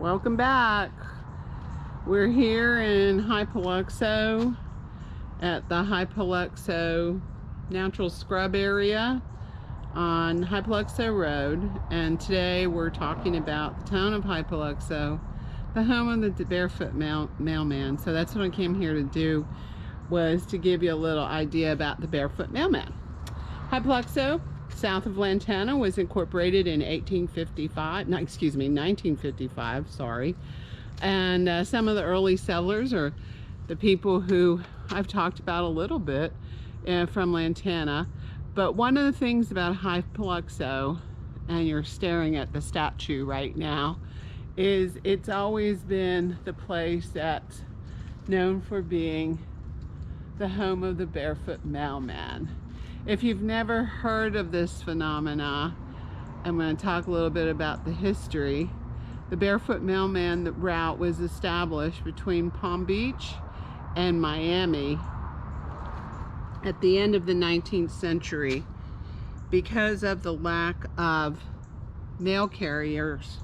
Welcome back. We're here in Hypoluxo at the Hypoluxo Natural Scrub area on Hypoluxo Road, and today we're talking about the town of Hypoluxo, the home of the Barefoot Mailman. So that's what I came here to do, was to give you a little idea about the Barefoot Mailman. Hypoluxo, south of Lantana, was incorporated in 1955, sorry. And some of the early settlers are the people who I've talked about a little bit from Lantana. But one of the things about Hypoluxo, and you're staring at the statue right now, is it's always been the place that's known for being the home of the Barefoot Mailman. If you've never heard of this phenomena, I'm going to talk a little bit about the history. The Barefoot Mailman route was established between Palm Beach and Miami at the end of the 19th century because of the lack of mail carriers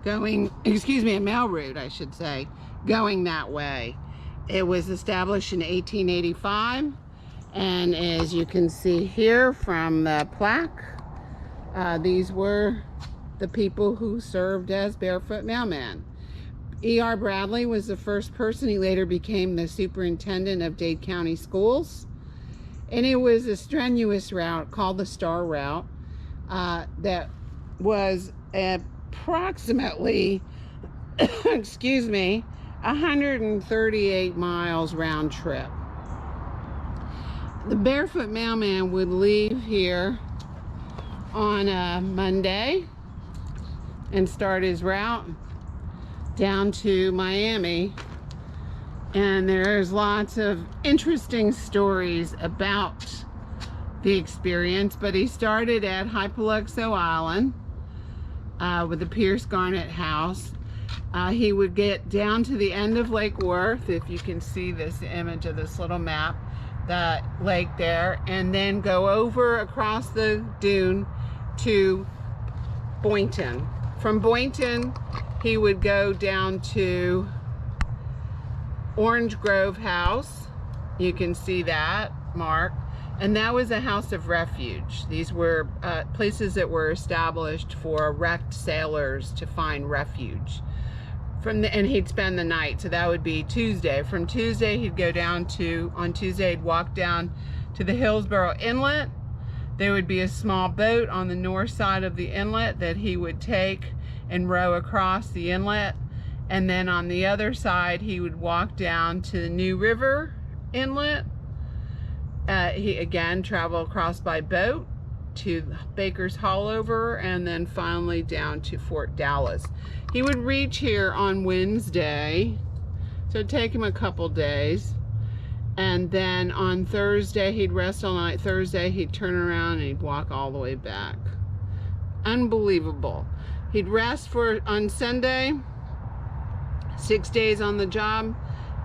going, a mail route, I should say, going that way. It was established in 1885. And as you can see here from the plaque, these were the people who served as Barefoot Mailman. E.R. Bradley was the first person. He later became the superintendent of Dade County Schools. And it was a strenuous route called the Star Route that was approximately, 138 miles round trip. The Barefoot Mailman would leave here on a Monday and start his route down to Miami. And there's lots of interesting stories about the experience, but he started at Hypoluxo Island with the Pierce Garnett House. He would get down to the end of Lake Worth, if you can see this image of this little map, that lake there, and then go over across the dune to Boynton. From Boynton, he would go down to Orange Grove House. You can see that mark, and that was a house of refuge. These were places that were established for wrecked sailors to find refuge. And he'd spend the night, so that would be Tuesday. From Tuesday, he'd go down to, on Tuesday, he'd walk down to the Hillsborough Inlet. There would be a small boat on the north side of the inlet that he would take and row across the inlet. And then on the other side, he would walk down to the New River Inlet. He again travel across by boat to Baker's Hollover, and then finally down to Fort Dallas. He would reach here on Wednesday, so it'd take him a couple days, and then on Thursday he'd rest all night. Thursday he'd turn around and he'd walk all the way back. Unbelievable. He'd rest on Sunday, 6 days on the job,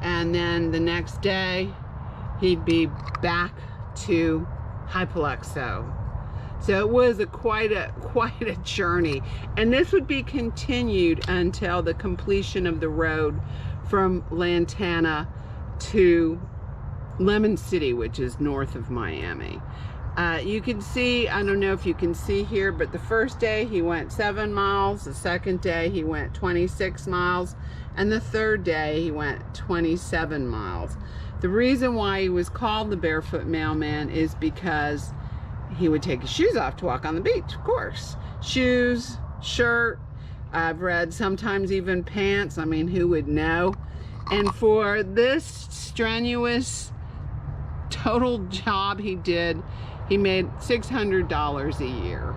and then the next day he'd be back to Hypoluxo. So it was quite a journey, and this would be continued until the completion of the road from Lantana to Lemon City, which is north of Miami. You can see, I don't know if you can see here, but the first day he went 7 miles, the second day he went 26 miles, and the third day he went 27 miles. The reason why he was called the Barefoot Mailman is because he would take his shoes off to walk on the beach, of course. Shoes, shirt, I've read sometimes even pants. I mean, who would know? And for this strenuous, total job he did, he made $600 a year.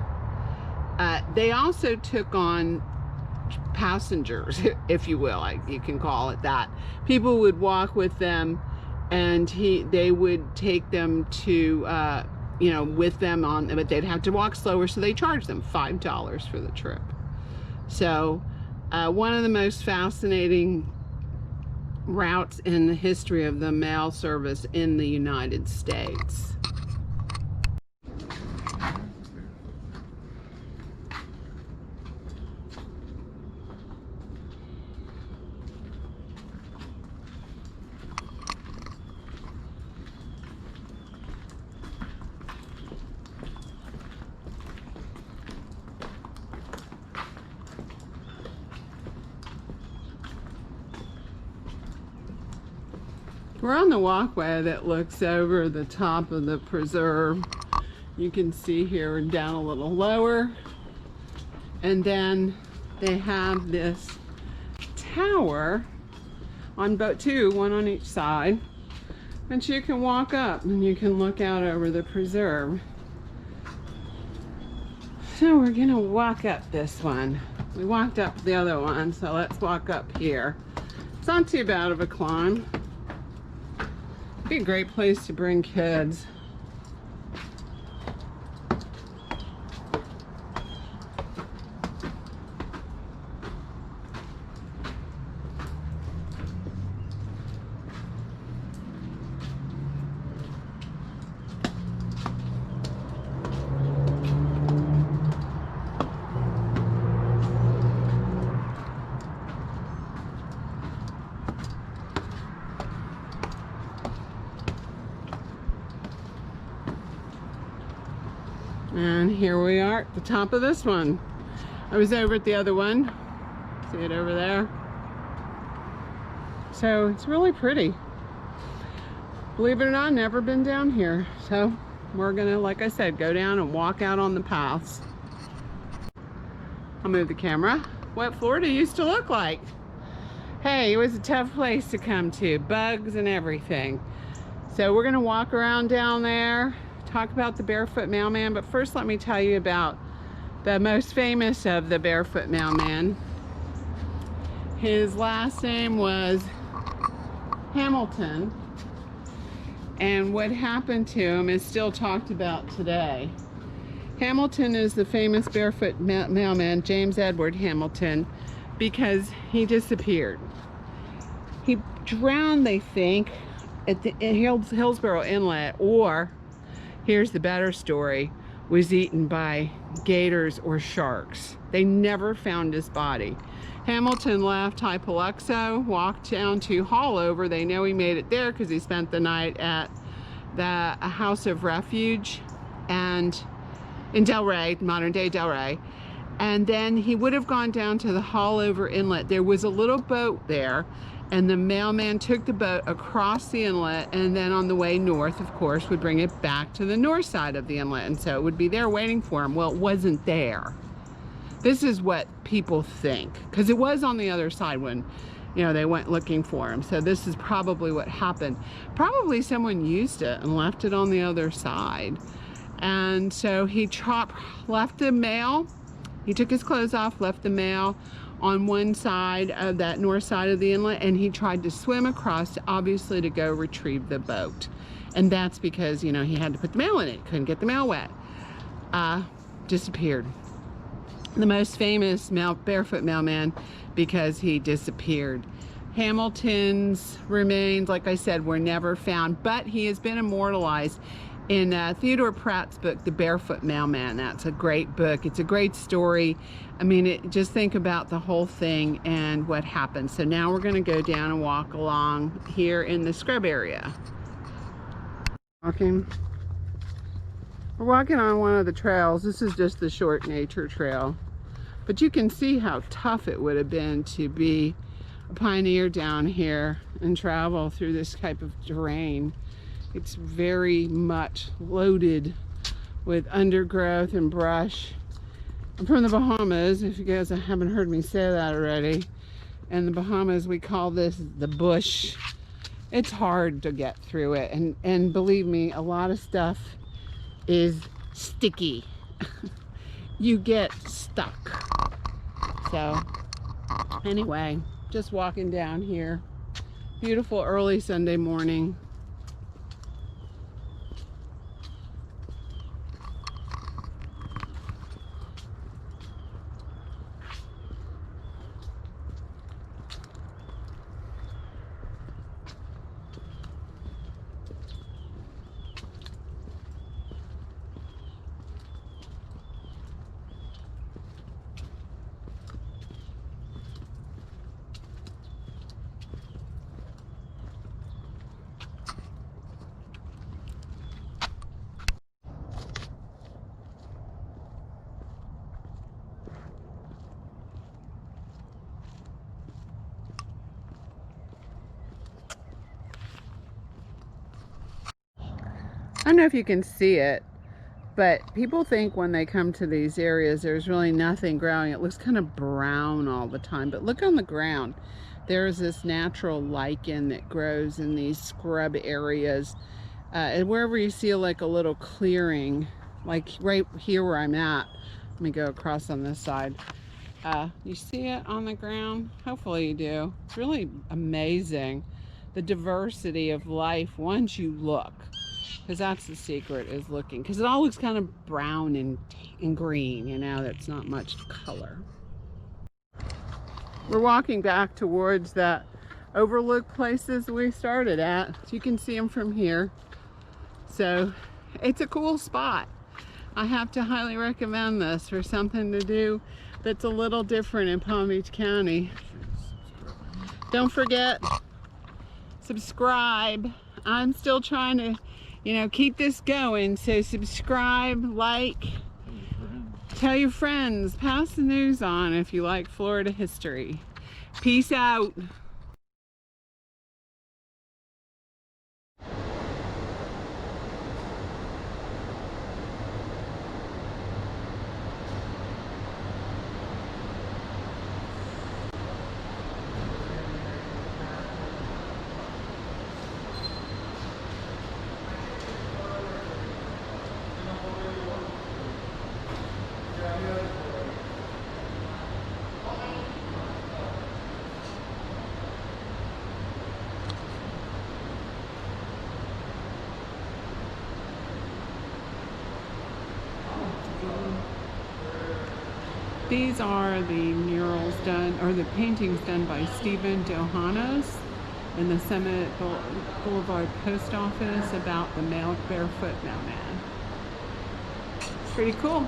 They also took on passengers, if you will, you can call it that. People would walk with them, and they would take them to, with them but they'd have to walk slower, so they charged them $5 for the trip. So one of the most fascinating routes in the history of the mail service in the United States. We're on the walkway that looks over the top of the preserve. You can see here we're down a little lower. And then they have this tower on boat two, one on each side. And you can walk up and you can look out over the preserve. So we're gonna walk up this one. We walked up the other one, so let's walk up here. It's not too bad of a climb. Be a great place to bring kids. And here we are at the top of this one. I was over at the other one. See it over there? So it's really pretty. Believe it or not, never been down here. So we're gonna, like I said, go down and walk out on the paths. I'll move the camera. What Florida used to look like. Hey, it was a tough place to come to. Bugs and everything. So we're gonna walk around down there, talk about the Barefoot Mailman, but first let me tell you about the most famous of the Barefoot Mailman. His last name was Hamilton, and what happened to him is still talked about today. Hamilton is the famous Barefoot Mailman, James Edward Hamilton, because he disappeared. He drowned, they think, at Hillsborough Inlet, or here's the better story, was eaten by gators or sharks. They never found his body. Hamilton left Hypoluxo, walked down to Haulover. They know he made it there because he spent the night at the House of Refuge and in Delray, modern day Delray. And then he would have gone down to the Haulover Inlet. There was a little boat there, and the mailman took the boat across the inlet, and then on the way north, of course, would bring it back to the north side of the inlet, and so it would be there waiting for him. Well, it wasn't there. This is what people think, because it was on the other side when, you know, they went looking for him. So this is probably what happened. Probably someone used it and left it on the other side. And so he left the mail. He took his clothes off, left the mail on one side of that north side of the inlet, and he tried to swim across, obviously to go retrieve the boat. And that's because, you know, he had to put the mail in it, couldn't get the mail wet. Disappeared. The most famous Barefoot Mailman because he disappeared. Hamilton's remains, like I said, were never found, but he has been immortalized in Theodore Pratt's book, The Barefoot Mailman. That's a great book. It's a great story. I mean, just think about the whole thing and what happened. So now we're going to go down and walk along here in the scrub area. We're walking on one of the trails. This is just the short nature trail. But you can see how tough it would have been to be a pioneer down here and travel through this type of terrain. It's very much loaded with undergrowth and brush. I'm from the Bahamas, if you guys haven't heard me say that already. In the Bahamas, we call this the bush. It's hard to get through it, and believe me, a lot of stuff is sticky. You get stuck. So anyway, just walking down here. Beautiful early Sunday morning. don't know if you can see it, but people think when they come to these areas there's really nothing growing. It looks kind of brown all the time, but look on the ground. There's this natural lichen that grows in these scrub areas. And wherever you see like a little clearing, like right here where I'm at, let me go across on this side. You see it on the ground? Hopefully you do. It's really amazing, the diversity of life once you look. Because that's the secret, is looking. Because it all looks kind of brown and green, you know, that's not much color. We're walking back towards that overlook places we started at. So you can see them from here. So it's a cool spot. I have to highly recommend this for something to do that's a little different in Palm Beach County. Don't forget, subscribe. I'm still trying to, you know, keep this going. So subscribe, like, tell your friends, pass the news on if you like Florida history. Peace out. These are the murals done, or the paintings done by Stephen Dohanos in the Summit Boulevard Post Office about the Barefoot Mailman. It's pretty cool.